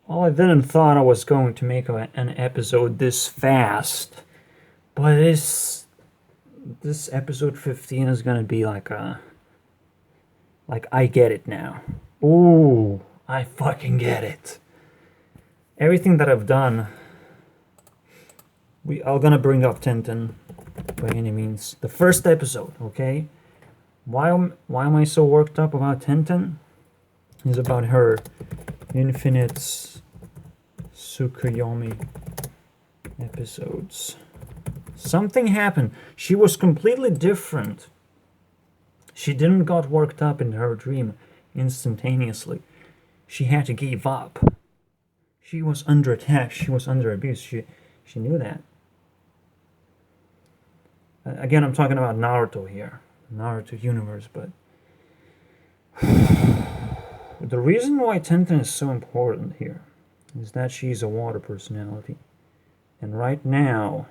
Well, I didn't thought I was going to make an episode this fast, but this episode 15 is gonna be like I get it now. Ooh, I fucking get it. Everything that I've done, we are gonna bring up Tintin by any means. The first episode, okay? Why am I so worked up about Tintin? Is about her infinite Tsukuyomi episodes. Something happened. She was completely different. She didn't got worked up in her dream instantaneously. She had to give up. She was under attack. She was under abuse. She knew that. Again, I'm talking about Naruto here, Naruto universe. But the reason why Tenten is so important here is that she's a water personality, and right now,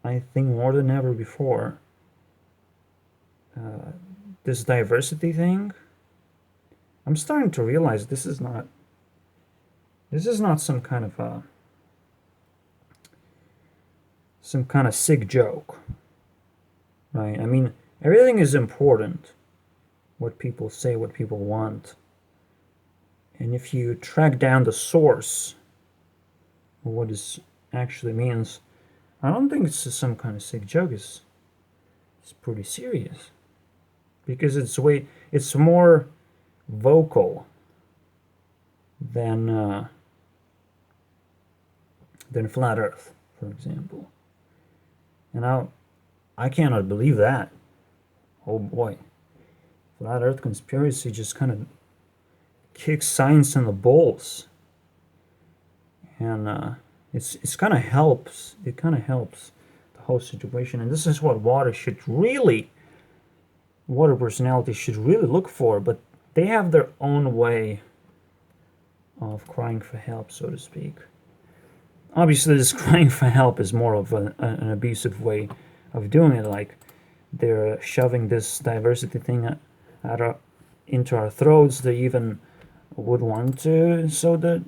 I think more than ever before, this diversity thing, I'm starting to realize this is not some kind of sick joke, right? I mean, everything is important. What people say, what people want, and if you track down the source of what this actually means, I don't think it's some kind of sick joke. It's pretty serious because it's more vocal than flat Earth, for example. And I cannot believe that. Oh boy, flat Earth conspiracy just kind of kicks science in the balls, and it's kind of helps. It kind of helps the whole situation, and this is what water personalities should really look for. But they have their own way of crying for help, so to speak. Obviously, this crying for help is more of an abusive way of doing it. Like they're shoving this diversity thing into our throats. They even would want to, so that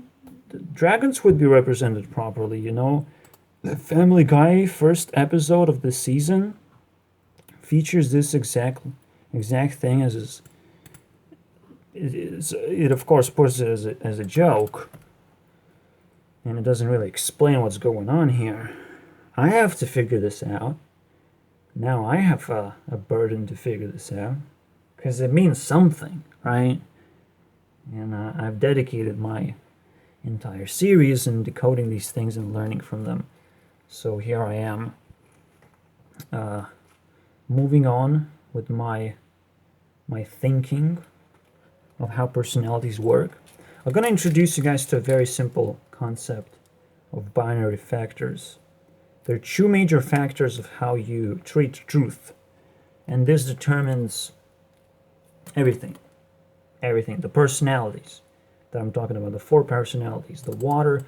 the dragons would be represented properly. The Family Guy first episode of the season features this exact thing it of course puts it as a joke, and it doesn't really explain what's going on here. I have to figure this out. Now I have a burden to figure this out because it means something, right? And I've dedicated my entire series in decoding these things and learning from them. So here I am, moving on with my thinking of how personalities work. I'm going to introduce you guys to a very simple concept of binary factors. There are two major factors of how you treat truth, and this determines everything. Everything. The personalities that I'm talking about, the four personalities: the water,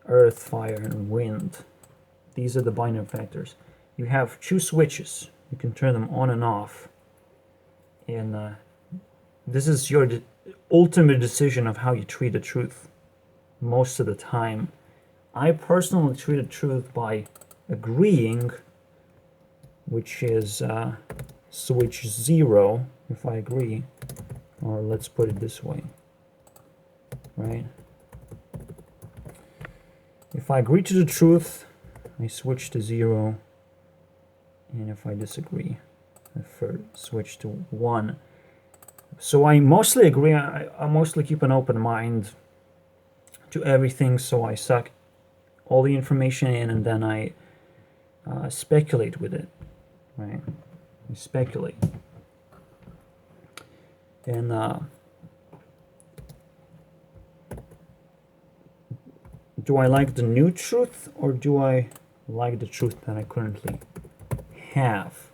earth, fire, and wind. These are the binary factors. You have two switches. You can turn them on and off, and this is your ultimate decision of how you treat the truth. Most of the time, I personally treat the truth by agreeing, which is switch 0 if I agree, or let's put it this way, right? If I agree to the truth, I switch to 0, and if I disagree, I switch to 1. So I mostly agree. I mostly keep an open mind to everything, so I suck all the information in, and then I speculate with it, right? I speculate. And do I like the new truth, or do I like the truth that I currently have?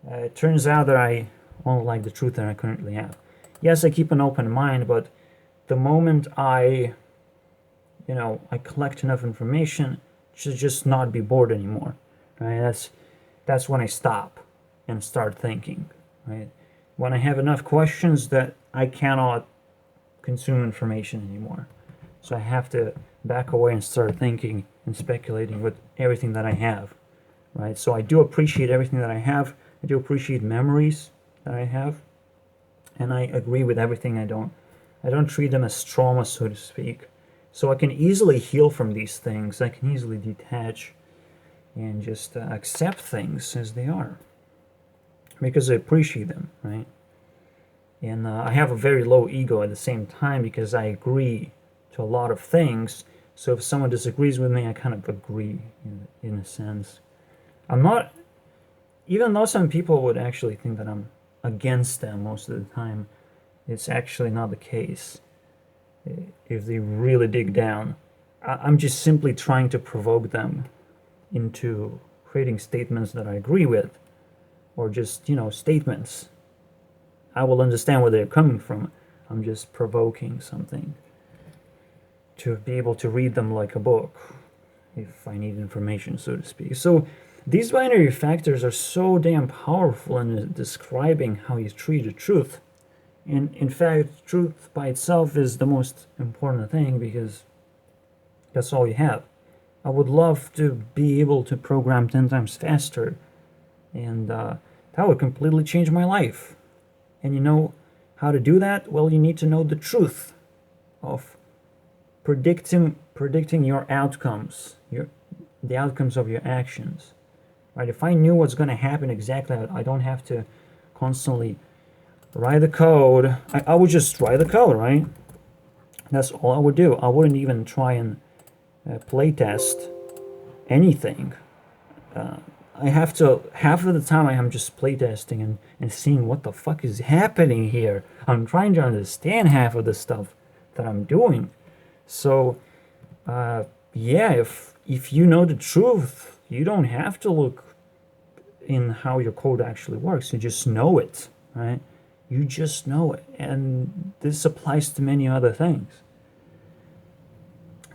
It turns out that I only like the truth that I currently have. Yes, I keep an open mind, but the moment I collect enough information to just not be bored anymore, right? That's when I stop and start thinking, right? When I have enough questions that I cannot consume information anymore. So I have to back away and start thinking and speculating with everything that I have, right? So I do appreciate everything that I have. I do appreciate memories that I have, and I agree with everything. I don't treat them as trauma, so to speak. So I can easily heal from these things. I can easily detach and just accept things as they are because I appreciate them, right? And I have a very low ego at the same time because I agree to a lot of things. So if someone disagrees with me, I kind of agree in a sense. I'm not, even though some people would actually think that I'm against them most of the time, it's actually not the case. If they really dig down, I'm just simply trying to provoke them into creating statements that I agree with, or just, statements. I will understand where they're coming from. I'm just provoking something to be able to read them like a book if I need information, so to speak. So these binary factors are so damn powerful in describing how you treat the truth. And in fact, truth by itself is the most important thing because that's all you have. I would love to be able to program 10 times faster, and that would completely change my life. And you know how to do that? Well, you need to know the truth of predicting your outcomes, the outcomes of your actions. Right? If I knew what's going to happen exactly, I don't have to constantly write the code. I would just write the code, right? That's all I would do. I wouldn't even try and play test anything. I have to, half of the time I am just playtesting and seeing what the fuck is happening here. I'm trying to understand half of the stuff that I'm doing. So, yeah, if you know the truth, you don't have to look in how your code actually works. You just know it, right? You just know it. And this applies to many other things.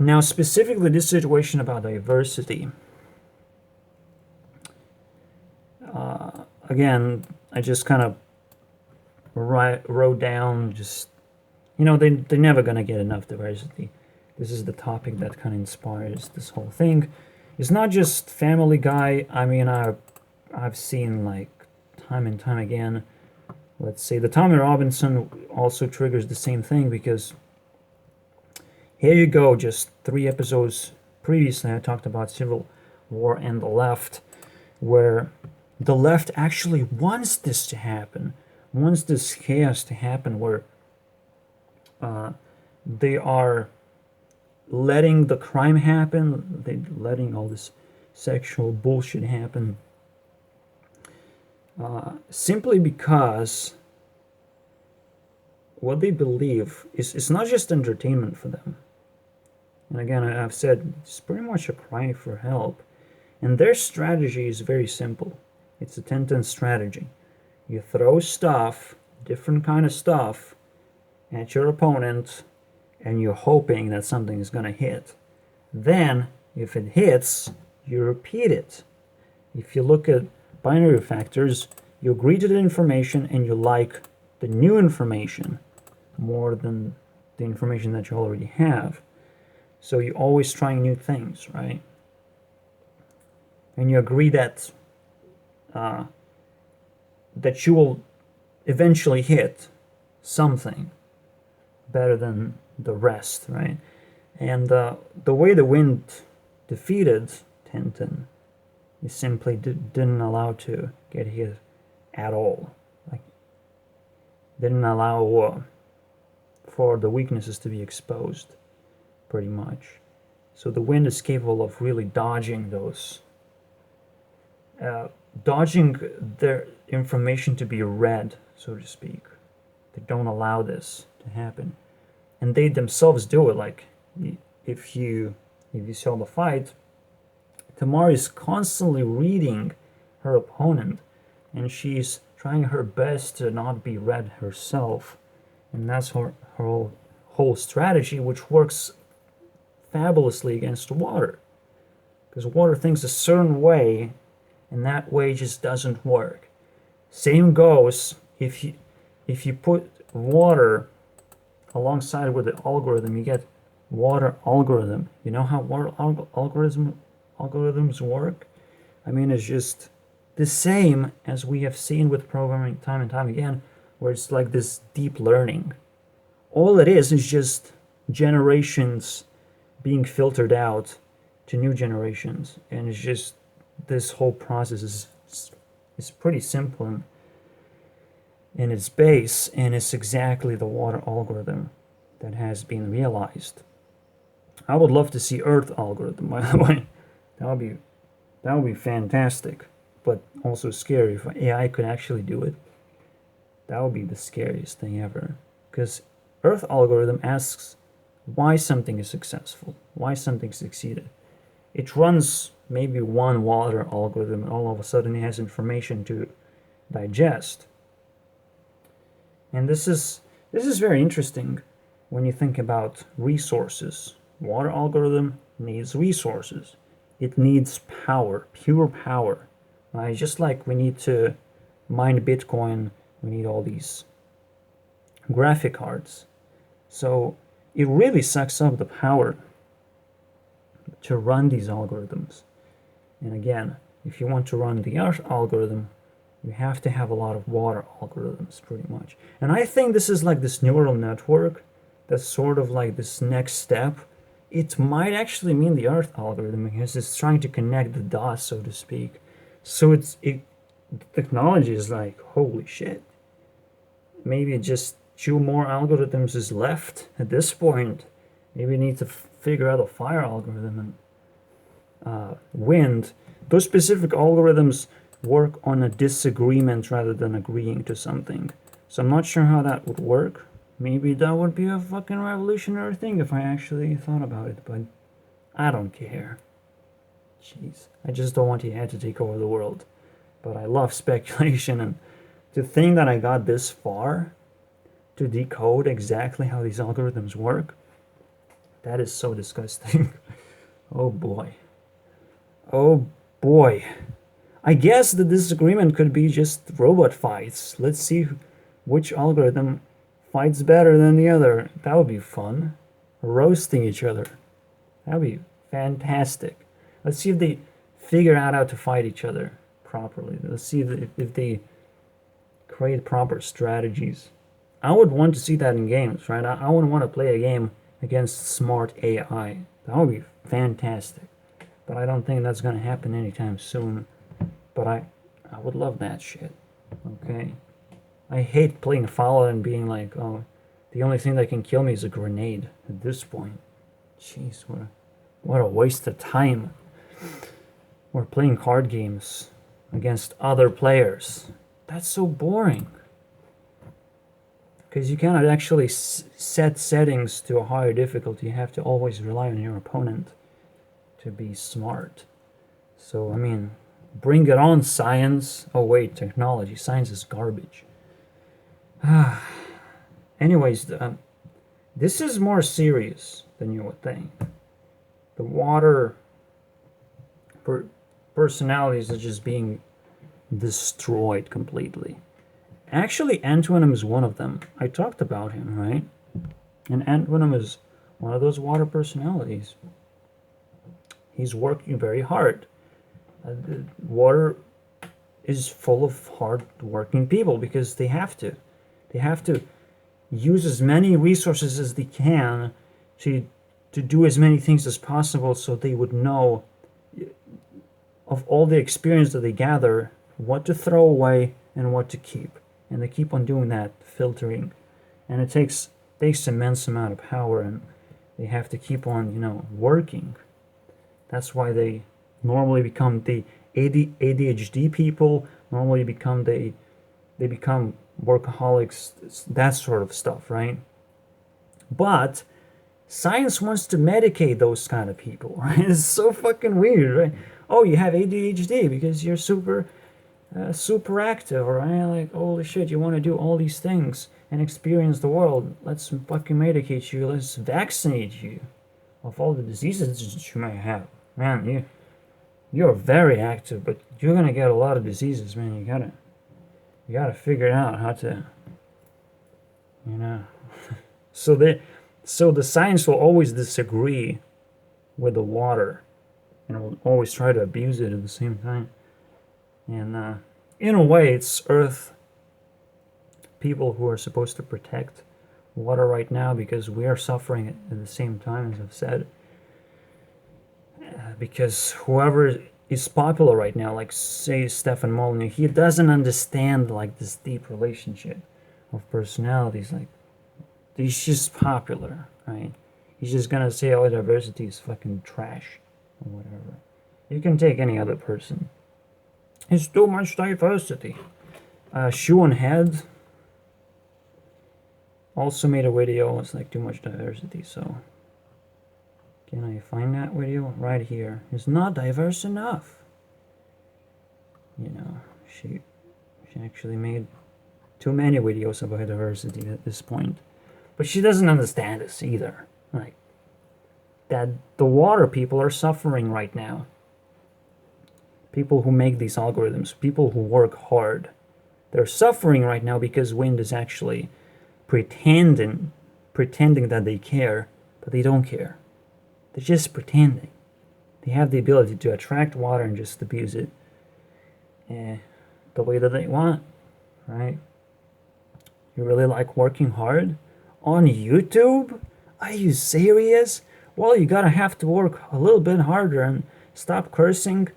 Now, specifically this situation about diversity. Again, I just kind of wrote down just, they're never going to get enough diversity. This is the topic that kind of inspires this whole thing. It's not just Family Guy. I mean, I've seen like time and time again. Let's say the Tommy Robinson also triggers the same thing because here you go, just 3 episodes previously I talked about civil war and the left, where the left actually wants this to happen, wants this chaos to happen, where they are letting the crime happen, they're letting all this sexual bullshit happen, simply because what they believe is it's not just entertainment for them. And again, I've said it's pretty much a cry for help. And their strategy is very simple. It's a 10-10 strategy. You throw stuff, different kind of stuff, at your opponent, and you're hoping that something is going to hit. Then, if it hits, you repeat it. If you look at binary factors, you agree to the information and you like the new information more than the information that you already have. So you're always trying new things, right? And you agree that that you will eventually hit something better than the rest, right? And the way the wind defeated Tintin is simply didn't allow to get hit at all. Like, didn't allow for the weaknesses to be exposed, pretty much. So the wind is capable of really dodging those, dodging their information to be read, so to speak. They don't allow this to happen, and they themselves do it. Like, if you saw the fight, Tamar is constantly reading her opponent, and she's trying her best to not be read herself, and that's her whole strategy, which works fabulously against water, because water thinks a certain way, and that way just doesn't work. Same goes if you put water alongside with the algorithm, you get water algorithm. You know how water algorithms work? I mean, it's just the same as we have seen with programming time and time again, where it's like this deep learning. All it is just generations being filtered out to new generations, and it's just this whole process is pretty simple in its base, and it's exactly the water algorithm that has been realized. I would love to see Earth algorithm, by the way. That would be fantastic, but also scary. If AI could actually do it, that would be the scariest thing ever. Because Earth algorithm asks why something is successful, why something succeeded. It runs maybe one water algorithm, and all of a sudden it has information to digest. And this is very interesting when you think about resources. Water algorithm needs resources. It needs power, pure power. Right? Just like we need to mine Bitcoin, we need all these graphic cards. So it really sucks up the power to run these algorithms. And again, if you want to run the Earth algorithm, you have to have a lot of water algorithms, pretty much. And I think this is like this neural network that's sort of like this next step. It might actually mean the Earth algorithm because it's trying to connect the dots, so to speak. So the technology is like, holy shit. Maybe just two more algorithms is left at this point. Maybe we need to figure out a fire algorithm and wind. Those specific algorithms work on a disagreement rather than agreeing to something. So I'm not sure how that would work. Maybe that would be a fucking revolutionary thing if I actually thought about it, but I don't care. Jeez. I just don't want AI to take over the world. But I love speculation, and to think that I got this far to decode exactly how these algorithms work, that is so disgusting. Oh boy. Oh boy. I guess the disagreement could be just robot fights. Let's see which algorithm fights better than the other. That would be fun. Roasting each other. That would be fantastic. Let's see if they figure out how to fight each other properly. Let's see if they create proper strategies. I would want to see that in games, right? I would want to play a game against smart AI. That would be fantastic. But I don't think that's going to happen anytime soon. But I would love that shit. Okay? I hate playing Fallout and being like, oh, the only thing that can kill me is a grenade at this point. Jeez, what a waste of time. We're playing card games against other players. That's so boring. Because you cannot actually set settings to a higher difficulty. You have to always rely on your opponent to be smart. So, I mean, bring it on, science. Oh, wait, technology. Science is garbage. Anyways, this is more serious than you would think. The water personalities are just being destroyed completely. Actually, Antonym is one of them. I talked about him, right? And Antonym is one of those water personalities. He's working very hard. Water is full of hard-working people because they have to. They have to use as many resources as they can to do as many things as possible so they would know of all the experience that they gather, what to throw away and what to keep. And they keep on doing that, filtering. And it takes immense amount of power, and they have to keep on, working. That's why they normally become the ADHD people, normally they become workaholics, that sort of stuff, right? But science wants to medicate those kind of people, right? It's so fucking weird, right? Oh, you have ADHD because you're super active, right? Like, holy shit, you want to do all these things and experience the world. Let's fucking medicate you. Let's vaccinate you of all the diseases that you may have. Man, you're very active, but you're gonna get a lot of diseases, man. You gotta figure out how to, So So the science will always disagree with the water and will always try to abuse it at the same time. And in a way, it's Earth people who are supposed to protect water right now, because we are suffering at the same time, as I've said. Because whoever is popular right now, like say Stefan Molyneux, he doesn't understand like this deep relationship of personalities. Like, he's just popular, right? He's just gonna say, oh, diversity is fucking trash or whatever. You can take any other person. It's too much diversity. Shoe on Head also made a video. It's like too much diversity. So can I find that video? Right here. It's not diverse enough. You know, she actually made too many videos about diversity at this point. But she doesn't understand this either. Like, that the water people are suffering right now. People who make these algorithms, people who work hard, they're suffering right now because wind is actually pretending that they care, but they don't care. They're just pretending. They have the ability to attract water and just abuse it the way that they want, right? You really like working hard on YouTube? Are you serious? Well, you gotta have to work a little bit harder and stop cursing,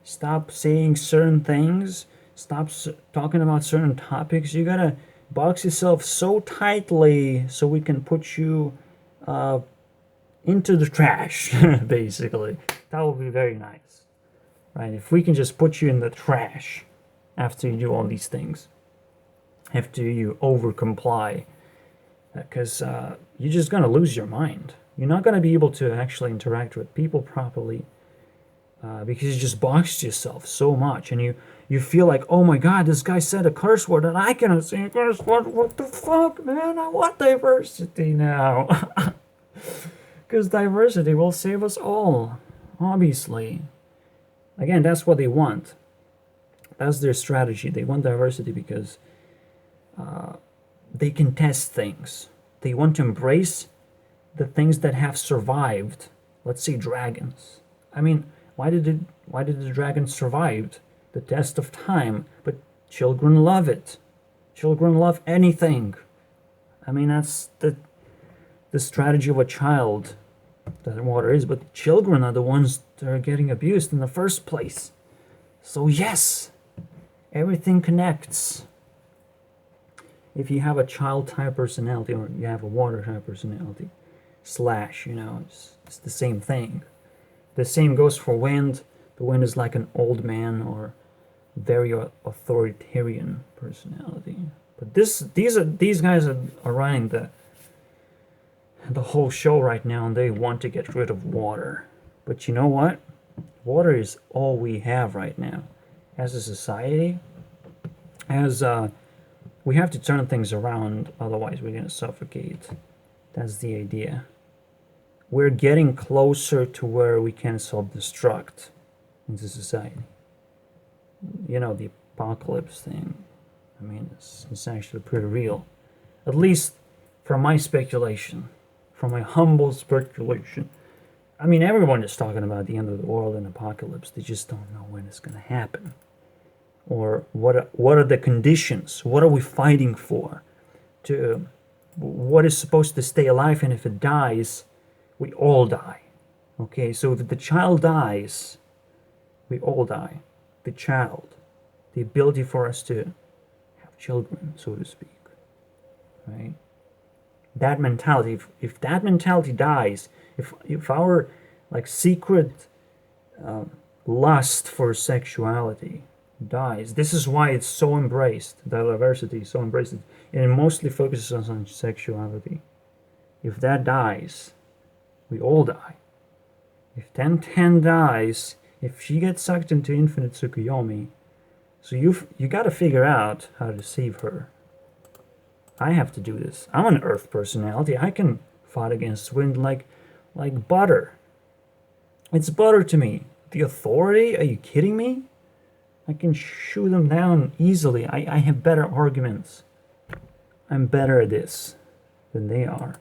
stop saying certain things, stop talking about certain topics. You gotta box yourself so tightly so we can put you into the trash, basically. That would be very nice, right? If we can just put you in the trash after you do all these things, after you over comply, because you're just gonna lose your mind. You're not gonna be able to actually interact with people properly because you just boxed yourself so much, and you feel like, oh my god, this guy said a curse word and I cannot say a curse word. What the fuck, man? I want diversity now. Because diversity will save us all, obviously. Again, that's what they want. That's their strategy. They want diversity because they can test things. They want to embrace the things that have survived. Let's say dragons. I mean, why did the dragons survive the test of time? But children love it. Children love anything. I mean, that's the strategy of a child, that water is. But children are the ones that are getting abused in the first place. So yes, everything connects. If you have a child type personality or you have a water type personality, slash, it's the same thing. The same goes for wind. The wind is like an old man or very authoritarian personality. But these guys are running the whole show right now, and they want to get rid of water. But you know what? Water is all we have right now. As a society, we have to turn things around, otherwise we're going to suffocate. That's the idea. We're getting closer to where we can self-destruct into society. The apocalypse thing, I mean, it's actually pretty real. At least from my speculation, from my humble speculation. I mean, everyone is talking about the end of the world and apocalypse. They just don't know when it's going to happen. Or what are the conditions? What are we fighting for? What is supposed to stay alive? And if it dies, we all die. Okay, so if the child dies, we all die. The child. The ability for us to have children, so to speak. Right? That mentality, if that mentality dies, if our secret lust for sexuality dies, this is why it's so embraced, diversity is so embraced, and it mostly focuses on sexuality. If that dies, we all die. If 1010 dies, if she gets sucked into infinite Tsukuyomi, so you got to figure out how to save her. I have to do this. I'm an Earth personality. I can fight against wind like butter. It's butter to me. The authority? Are you kidding me? I can shoot them down easily. I have better arguments. I'm better at this than they are.